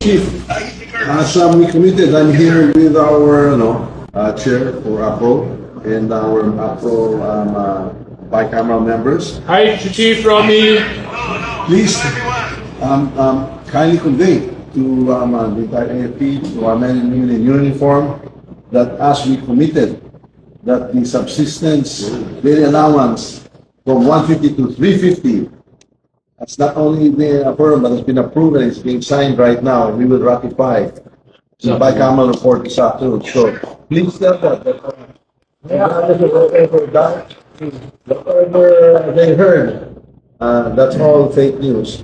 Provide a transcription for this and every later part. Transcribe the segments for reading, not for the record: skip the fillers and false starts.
Chief, as we committed, I'm here with our chair for APRO and our APRO bicameral members. Hi, Chief Romy. Please kindly convey to the entire AFP, to our men and women in uniform, that as we committed, that the subsistence daily allowance from 150 to 350 has not only been affirmed, but has been approved and is being signed right now. We will ratify the bicameral report this afternoon. So please tell them that whatever they heard, that's all fake news.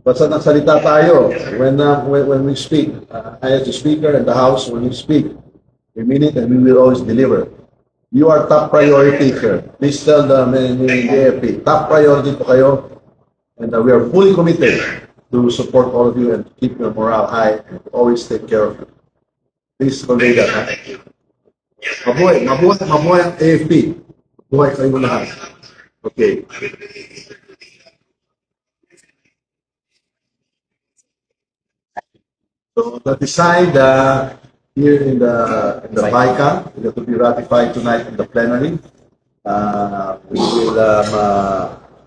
Basta nagsalita tayo when we speak. I as the speaker and the House, when we speak, we mean it and we will always deliver. You are top priority, sir. Please tell the men in the AFP, top priority po kayo. And we are fully committed to support all of you and keep your morale high and always take care of you. Please convey that. Ha? Mabuhay ang AFP. Mabuhay kayo lahat. Okay. So the design here in the BICA is to be ratified tonight in the plenary. We will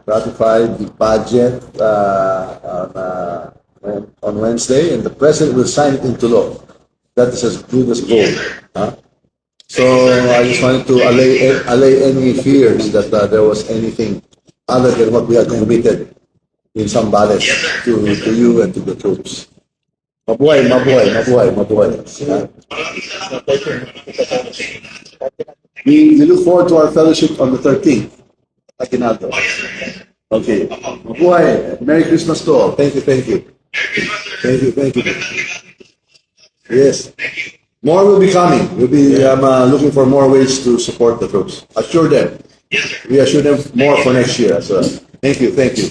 ratify the budget on Wednesday, and the president will sign it into law. That is as good as gold. Huh? So I just wanted to allay any fears that there was anything other than what we had committed in some ballots to you and to the troops. Mabuhay. Huh? We look forward to our fellowship on the 13th. Aguinaldo. Okay. Mabuhay. Merry Christmas to all. Thank you. Yes. More will be coming. We'll be looking for more ways to support the troops. Assure them. We assure them more for next year as well. Thank you. Thank you.